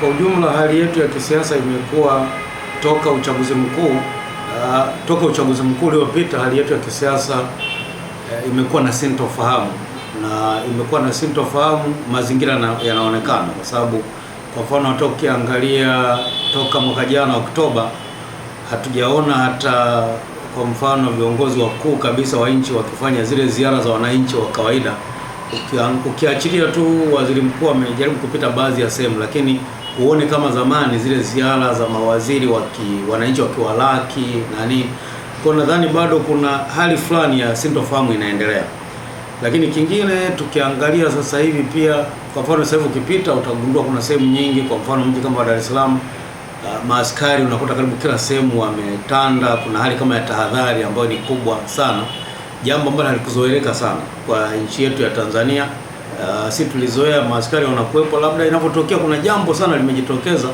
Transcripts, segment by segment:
Kwa ujumla hali yetu ya kisiasa imekuwa toka uchaguzi mkuu uliopita, hali yetu ya kisiasa imekuwa na sintofahamu, mazingira yanaonekana, kwa sababu kwa mfano hata ukiangalia toka mwaka jana Oktoba hatujaona hata kwa mfano viongozi wakuu kabisa wa nchi wakifanya zile ziara za wananchi wa kawaida. Ukiachilia tu waziri mkuu amejaribu kupita baadhi ya sehemu, lakini huone kama zamani zile ziara za mawaziri wananchi wakiwalaki nani. Kwa nadhani bado kuna hali fulani ya sintofahamu inaendelea. Lakini kingine tukiangalia sasa hivi pia, kwa mfano sasa hivi ukipita utagundua kuna sehemu nyingi, kwa mfano mji kama Dar es Salaam, maaskari unakuta karibu kila sehemu wametanda. Kuna hali kama ya tahadhari ambayo ni kubwa sana, jambo ambalo halikuzoeleka sana kwa nchi yetu ya Tanzania. Si tulizoea maaskari wanakuwepo, labda inapotokea kuna jambo sana limejitokeza,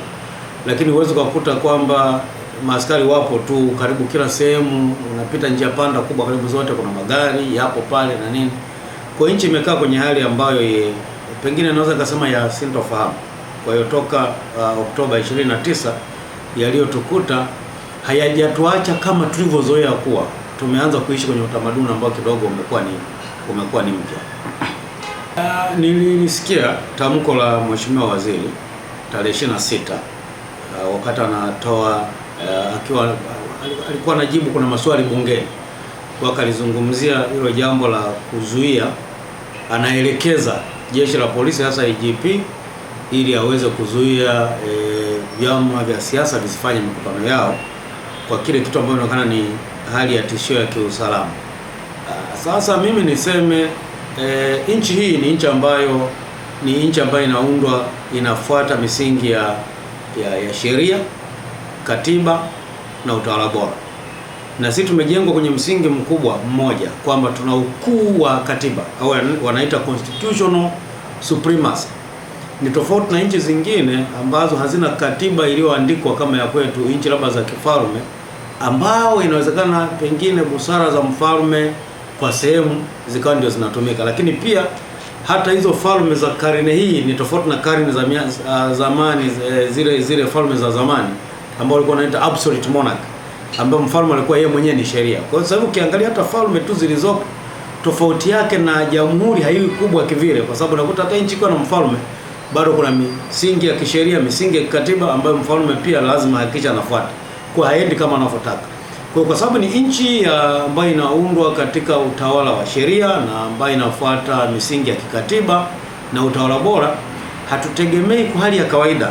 lakini uwezo kukuta kwamba maaskari wapo tu karibu kila sehemu. Unapita njia panda kubwa, karibu zote kuna magari yapo pale na nini. Kwa nchi imekaa kwenye hali ambayo pengine naweza kusema ya sintofahamu. Kwa hiyo toka Oktoba 29 yaliyotukuta hayajatuacha kama tulivyozoea kuwa. Tumeanza kuishi kwenye utamaduni ambao kidogo umekuwa ni mpya. Nilisikia tamko la Mheshimiwa Waziri tarehe 26 wakati anatoa alikuwa anajibu kuna maswali bungeni, kwa alizungumzia hilo jambo la kuzuia, anaelekeza jeshi la polisi hasa IGP ili aweze kuzuia vyama vya siasa visifanye mikutano yao kwa kile kitu ambacho inaonekana ni hali ya tishio ya kiusalama. Sasa mimi niseme nchi hii ni nchi ambayo inaundwa, inafuata misingi ya sheria, katiba na utawala bora. Na sisi tumejengwa kwenye msingi mkubwa mmoja, kwamba tuna ukuu wa katiba au wanaita constitutional supremacy. Ni tofauti na nchi zingine ambazo hazina katiba iliyoandikwa kama ya kwetu, nchi labda za kifalme, ambao inawezekana pengine busara za mfalme kwa sehemu zikawa ndio zinatumika. Lakini pia hata hizo falme za karne hii ni tofauti na karne za zamani, zile falme za zamani ambao walikuwa wanaita absolute monarch, ambao mfalme alikuwa yeye mwenyewe ni sheria. Kwa hiyo sasa ukiangalia hata falme tu zilizopo, tofauti yake na jamhuri haiwi kubwa kivile, kwa sababu unakuta hata nchi kwa na mfalme bado kuna misingi ya kisheria, misingi ya kikatiba ambayo mfalme pia lazima hakikisha anafuata, kwa haendi kama anavyotaka. Kwa sababu ni nchi ambayo inaundwa katika utawala wa sheria na ambayo inafuata misingi ya kikatiba na utawala bora, hatutegemei kwa hali ya kawaida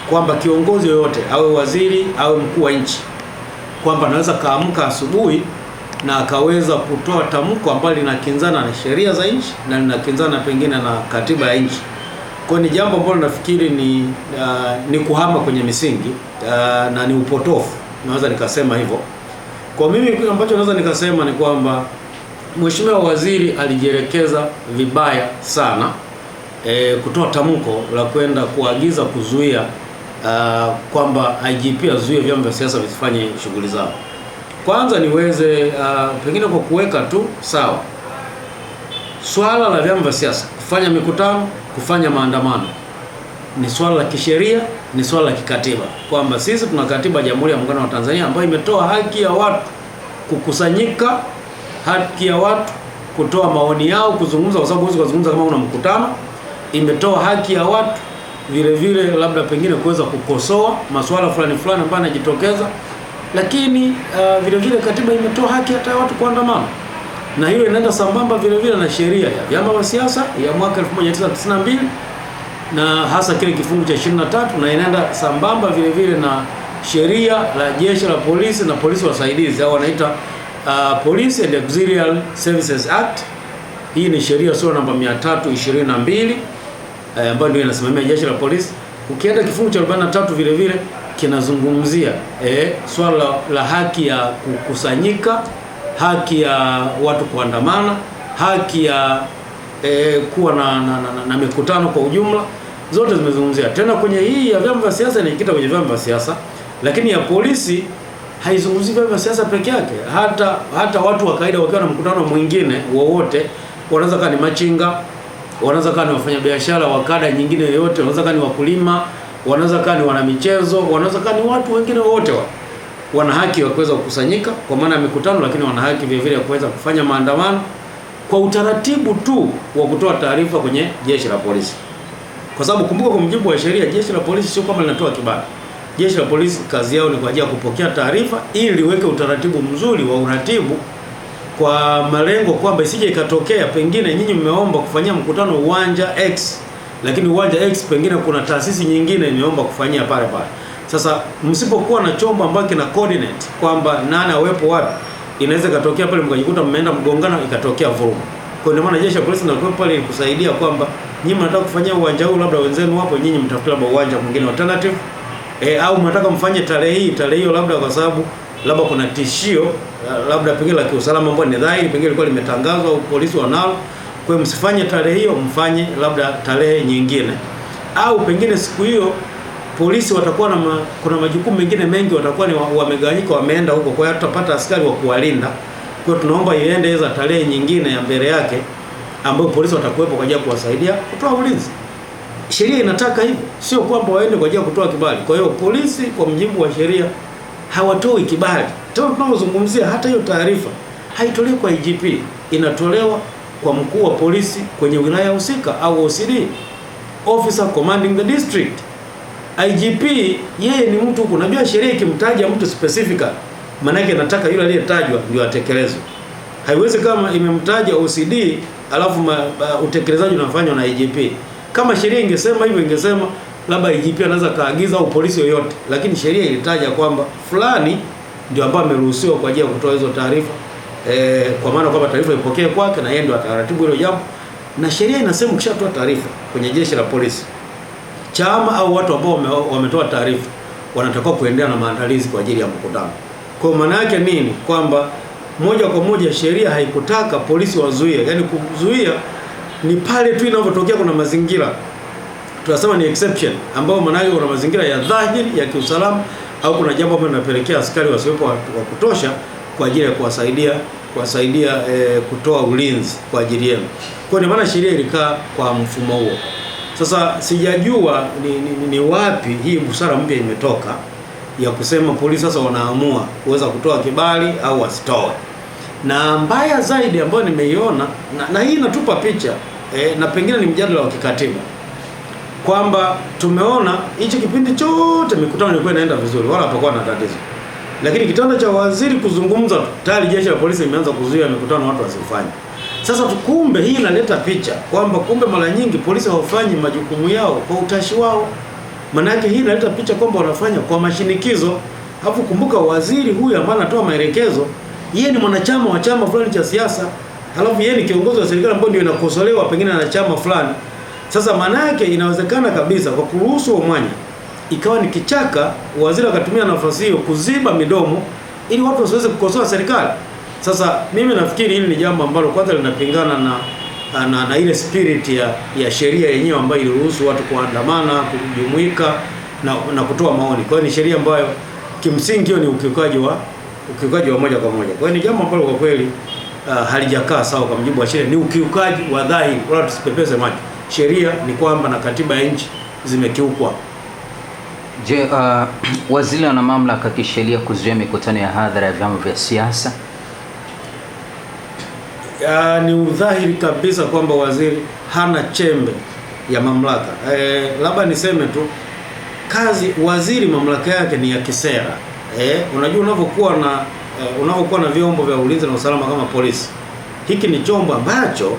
kwamba kiongozi yoyote awe waziri au mkuu wa nchi kwamba anaweza kaamka asubuhi na akaweza kutoa tamko ambalo linakinzana na sheria za nchi na linakinzana pengine na katiba ya nchi. Kwa ni jambo ambalo nafikiri ni kuhama kwenye misingi na ni upotofu, naweza nikasema hivyo. Kwa mimi ambacho naweza nikasema ni kwamba Mheshimiwa Waziri alijielekeza vibaya sana kutoa tamko la kwenda kuagiza kuzuia kwamba IGP azuie vyama vya siasa visifanye shughuli zao. Kwanza niweze pengine kwa kuweka tu sawa, swala la vyama vya siasa kufanya mikutano, kufanya maandamano ni swala la kisheria, ni swala la kikatiba, kwamba sisi tuna katiba ya Jamhuri ya Muungano wa Tanzania ambayo imetoa haki ya watu kukusanyika, haki ya watu kutoa maoni yao, kuzungumza, kwa sababu huwezi kuzungumza kama una mkutano. Imetoa haki ya watu vile vile labda pengine kuweza kukosoa masuala fulani ambayo yanajitokeza, lakini vile vile katiba imetoa haki hata watu kuandamana, na hiyo inaenda sambamba vile vile na sheria ya vyama vya siasa ya mwaka 1992 na hasa kile kifungu cha 23, na inaenda sambamba vile vile na sheria la jeshi la polisi na polisi wasaidizi au wanaita Police and Auxiliary Services Act. Hii ni sheria sura namba 322 ambayo ndio inasimamia jeshi la polisi. Ukienda kifungu cha 43 vile vile kinazungumzia swala la haki ya kukusanyika, haki ya watu kuandamana, haki ya kuwa na mikutano kwa ujumla, zote zimezungumzia. Tena kwenye hii ya vyama vya siasa inaikita kwenye vyama vya siasa, lakini ya polisi haizungumzii vyama vya siasa peke yake. Hata watu wa kawaida wakiwa na mkutano mwingine wowote, wanaweza kuwa ni machinga, wanaweza kuwa ni wafanyabiashara wa kada nyingine yoyote, wanaweza kuwa ni wakulima, wanaweza kuwa ni wanamichezo, wanaweza kuwa ni watu wengine wote wana haki ya kuweza kukusanyika kwa maana ya mikutano, lakini wana haki vile vile ya kuweza kufanya maandamano kwa utaratibu tu wa kutoa taarifa kwenye jeshi la polisi. Kwa sababu kumbuka, kwa mujibu wa sheria, jeshi la polisi sio kama linatoa kibali. Jeshi la polisi kazi yao ni kwa ajili ya kupokea taarifa ili liweke utaratibu mzuri wa uratibu, kwa malengo kwamba isije ikatokea pengine nyinyi mmeomba kufanyia mkutano uwanja X, lakini uwanja X pengine kuna taasisi nyingine imeomba kufanyia pale pale. Sasa msipokuwa na chombo ambacho kina coordinate kwamba nani awepo wapi, inaweza ikatokea pale mkajikuta mmeenda mgongano, ikatokea vurugu. Kwa ndio maana jeshi la polisi ndio pale kusaidia kwamba nyinyi mnataka kufanyia uwanja huu, labda wenzenu wapo, nyinyi mtafuta labda uwanja mwingine alternative, au mnataka mfanye tarehe hiyo labda kwa sababu labda kuna tishio labda pengine la kiusalama ambao ni dhahiri, pengine ilikuwa limetangazwa au polisi wanalo. Kwa hiyo msifanye tarehe hiyo, mfanye labda tarehe nyingine, au pengine siku hiyo polisi watakuwa na kuna majukumu mengine mengi, watakuwa ni wamegawanyika, wameenda huko, kwa hiyo tutapata askari wa kuwalinda. Kwa hiyo tunaomba iende hizo tarehe nyingine ya mbele yake ambayo polisi watakuwepo kwa ajili ya kuwasaidia kutoa ulinzi. Sheria inataka hivyo, sio kwamba waende kwa ajili ya kutoa kibali. Kwa hiyo polisi kwa mujibu wa sheria hawatoi kibali. Tunapozungumzia hata hiyo taarifa haitolewi kwa IGP, inatolewa kwa mkuu wa polisi kwenye wilaya husika au OCD, officer commanding the district. IGP yeye ni mtu, unajua sheria ikimtaja mtu specifically, maana yake nataka yule aliyetajwa ndio atekelezwe. Haiwezi kama imemtaja OCD alafu utekelezaji unafanywa na IGP. Kama sheria ingesema hivyo, ingesema labda IGP anaweza kaagiza au polisi yoyote, lakini sheria ilitaja kwamba fulani ndio ambaye ameruhusiwa kwa ajili ya kutoa hizo taarifa, kwa maana kwamba taarifa ipokee kwake na yeye ndio ataratibu hilo jambo. Na sheria inasema ukishatoa taarifa kwenye jeshi la polisi, chama au watu ambao wametoa taarifa wanatakiwa kuendelea na maandalizi kwa ajili ya mkutano. Kwa maana yake nini? Kwamba moja kwa moja sheria haikutaka polisi wazuie, yani kuzuia ni pale tu inavyotokea kuna mazingira, tunasema ni exception, ambao maana yake kuna mazingira ya dhahiri ya kiusalama au kuna jambo ambalo linapelekea askari wasiwepo wa kutosha kwa ajili ya kuwasaidia kutoa ulinzi kwa ajili yenu. Kwa hiyo maana sheria ilikaa kwa mfumo huo. Sasa sijajua ni wapi hii busara mpya imetoka ya kusema polisi sasa wanaamua kuweza kutoa kibali au wasitoe. Na mbaya zaidi ambayo nimeiona na hii inatupa picha na pengine ni mjadala wa kikatiba, kwamba tumeona hichi kipindi chote mikutano ilikuwa inaenda vizuri, wala hapakuwa na tatizo, lakini kitanda cha waziri kuzungumza tayari jeshi la polisi limeanza kuzuia mikutano watu wasifanye. Sasa tukumbe hii inaleta picha kwamba kumbe mara nyingi polisi hawafanyi majukumu yao kwa utashi wao. Maana yake hii inaleta picha kwamba wanafanya kwa mashinikizo. Alafu kumbuka waziri huyu ambaye anatoa maelekezo, yeye ni mwanachama wa chama fulani cha siasa, alafu yeye ni kiongozi wa serikali ambayo ndio inakosolewa pengine na chama fulani. Sasa maana yake inawezekana kabisa kwa kuruhusu mwanya ikawa ni kichaka, waziri akatumia nafasi hiyo kuziba midomo ili watu wasiweze kukosoa serikali. Sasa mimi nafikiri hili ni jambo ambalo kwanza linapingana na ile spirit ya sheria yenyewe ambayo iliruhusu watu kuandamana, kujumuika na kutoa maoni. Kwa hiyo ni sheria ambayo kimsingi hiyo ni ukiukaji wa moja kwa moja. Kwa hiyo ni jambo ambalo kwa kweli halijakaa sawa kwa mujibu wa sheria, ni ukiukaji wa dhahiri, wala tusipepese macho. Sheria ni kwamba na katiba ya nchi zimekiukwa. Je, waziri ana mamlaka kisheria kuzuia mikutano ya hadhara ya vyama vya siasa? Ni udhahiri kabisa kwamba waziri hana chembe ya mamlaka. Labda niseme tu waziri mamlaka yake ni ya kisera. Unajua unapokuwa na vyombo vya ulinzi na usalama kama polisi, hiki ni chombo ambacho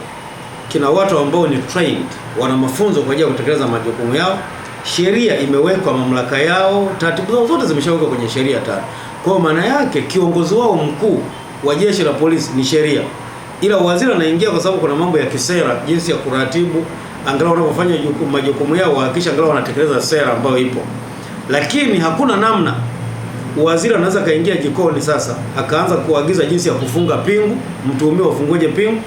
kina watu ambao ni trained, wana mafunzo kwa ajili ya kutekeleza majukumu yao. Sheria imewekwa mamlaka yao, taratibu zao zote zimeshawekwa kwenye sheria tayari. Kwa maana yake kiongozi wao mkuu wa jeshi la polisi ni sheria. Ila waziri anaingia kwa sababu kuna mambo ya kisera, jinsi ya kuratibu angalau wanapofanya majukumu yao, hakikisha angalau wanatekeleza sera ambayo ipo. Lakini hakuna namna waziri anaweza kaingia jikoni sasa akaanza kuagiza jinsi ya kufunga pingu, mtuhumiwa afungoje pingu,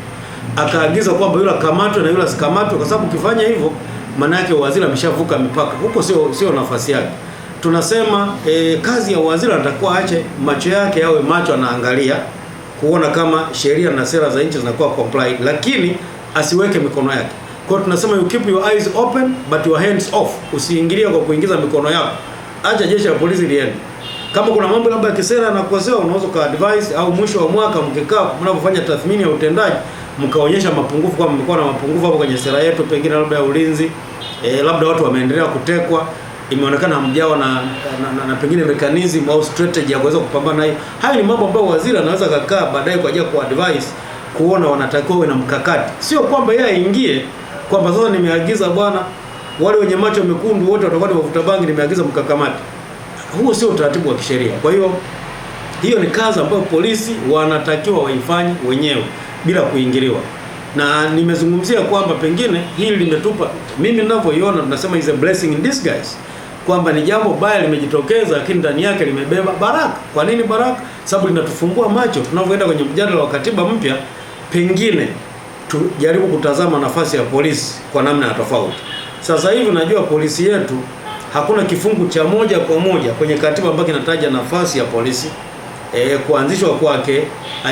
akaagiza kwamba yule akamatwe na yule asikamatwe, kwa sababu ukifanya hivyo maana yake waziri ameshavuka mipaka. Huko sio nafasi yake. Tunasema kazi ya waziri anatakuwa aache macho yake yawe macho anaangalia kuona kama sheria na sera za nchi zinakuwa complied, lakini asiweke mikono yake. Kwa tunasema you keep your eyes open but your hands off. Usiingilie kwa kuingiza mikono yako. Acha jeshi la polisi liende. Kama kuna mambo labda ya kisera yanakosewa, unaweza ka advise, au mwisho wa mwaka mkikaa mnapofanya tathmini ya utendaji mkaonyesha mapungufu, kama mlikuwa na mapungufu hapo kwenye sera yetu, pengine labda ya ulinzi, labda watu wameendelea kutekwa, imeonekana hamjawa na pengine mechanism au strategy ya kuweza kupambana nayo. Hayo ni mambo ambayo waziri anaweza kukaa baadaye kwa ajili ya kuadvise, kuona wanatakiwa na mkakati. Sio kwamba yeye aingie kwamba sasa nimeagiza bwana wale wenye macho mekundu wote watakuwa wavuta bangi, nimeagiza mkakamati. Huo sio utaratibu wa kisheria. Kwa hiyo ni kazi ambayo polisi wanatakiwa waifanye wenyewe bila kuingiliwa. Na nimezungumzia kwamba pengine hili limetupa, mimi ninavyoiona tunasema is a blessing in disguise, kwamba ni jambo baya limejitokeza lakini ndani yake limebeba baraka. Kwa nini baraka? Sababu linatufumbua macho tunavyoenda kwenye mjadala wa katiba mpya, pengine tujaribu kutazama nafasi ya polisi kwa namna ya tofauti. Sasa hivi najua polisi yetu hakuna kifungu cha moja kwa moja kwenye katiba ambacho kinataja nafasi ya polisi, kuanzishwa kwake,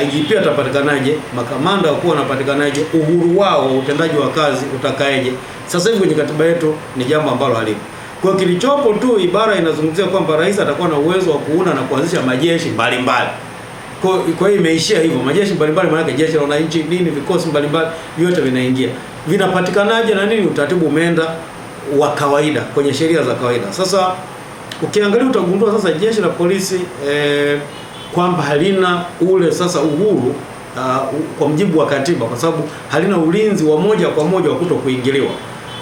IGP atapatikanaje, makamanda wakuu wanapatikanaje, uhuru wao wa utendaji wa kazi utakaeje. Sasa hivi kwenye katiba yetu ni jambo ambalo halipo. Kwa hiyo kilichopo tu, ibara inazungumzia kwamba rais atakuwa na uwezo wa kuunda na kuanzisha majeshi mbalimbali. Kwa hiyo imeishia hivyo, majeshi mbalimbali, maana jeshi la wananchi nini, vikosi mbalimbali vyote vinaingia. Vinapatikanaje na nini? Utaratibu umeenda wa kawaida kwenye sheria za kawaida. Sasa ukiangalia utagundua sasa jeshi la polisi kwamba halina ule sasa uhuru kwa mjibu wa katiba, kwa sababu halina ulinzi wa moja kwa moja wa kutokuingiliwa.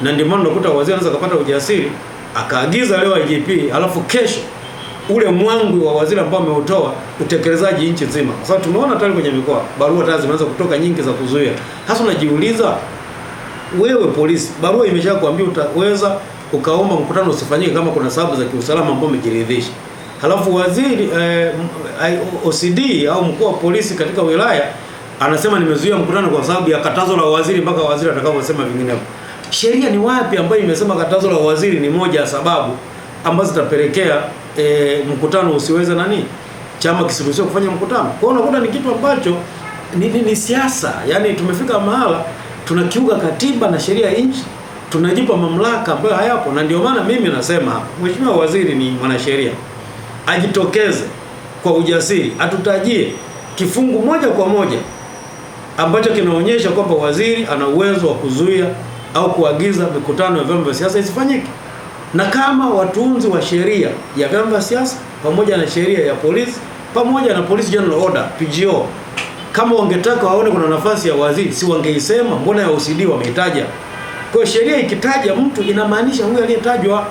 Na ndio maana unakuta waziri anaweza kupata ujasiri akaagiza leo IGP, alafu kesho ule mwangwi wa waziri ambao ameutoa utekelezaji nchi nzima. Kwa sababu tumeona tayari kwenye mikoa barua tayari zimeanza kutoka nyingi za kuzuia. Hasa unajiuliza wewe polisi, barua imeshakwambia utaweza ukaomba mkutano usifanyike kama kuna sababu za kiusalama ambao umejiridhisha. Halafu waziri OCD au mkuu wa polisi katika wilaya anasema nimezuia mkutano kwa sababu ya katazo la waziri, mpaka waziri atakaposema vinginevyo. Sheria ni wapi ambayo imesema katazo la waziri ni moja ya sababu ambazo zitapelekea mkutano usiweze chama kisiruhusiwe kufanya mkutano? Kwa hiyo unakuta ni kitu ambacho ni siasa. Yaani tumefika mahala tunakiuka katiba na sheria ya nchi, tunajipa mamlaka ambayo hayapo. Na ndio maana mimi nasema mheshimiwa waziri ni mwanasheria, ajitokeze kwa ujasiri, atutajie kifungu moja kwa moja ambacho kinaonyesha kwamba waziri ana uwezo wa kuzuia au kuagiza mikutano ya vyama vya siasa isifanyike. Na kama watunzi wa sheria ya vyama vya siasa pamoja na sheria ya polisi pamoja na Police General Order PGO, kama wangetaka waone kuna nafasi ya waziri, si wangeisema? Mbona ya OCD wameitaja? Kwa sheria ikitaja mtu inamaanisha huyu aliyetajwa.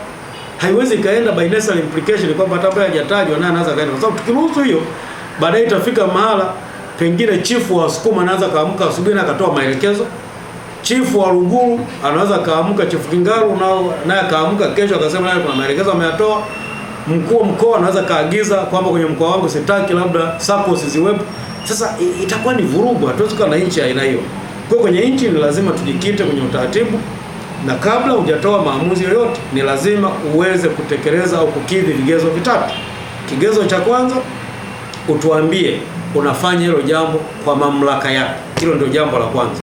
Haiwezi kaenda by necessary implication kwamba hata ambaye hajatajwa naye anaweza kaenda, kwa sababu tukiruhusu hiyo baadaye itafika mahala pengine chifu wa Sukuma anaanza kaamka asubuhi na akatoa maelekezo, chifu wa Ruguru anaweza kaamka, chifu Kingaru naye akaamka kesho akasema naye kuna maelekezo ameyatoa, mkuu wa mkoa anaweza kaagiza kwamba kwenye mkoa wangu sitaki labda SACCOS ziwepo. Sasa itakuwa ni vurugu, hatuwezi kuwa na nchi aina hiyo. Kwa kwenye nchi ni lazima tujikite kwenye utaratibu, na kabla hujatoa maamuzi yoyote ni lazima uweze kutekeleza au kukidhi vigezo vitatu. Kigezo cha kwanza, utuambie unafanya hilo jambo kwa mamlaka yako. Hilo ndio jambo la kwanza.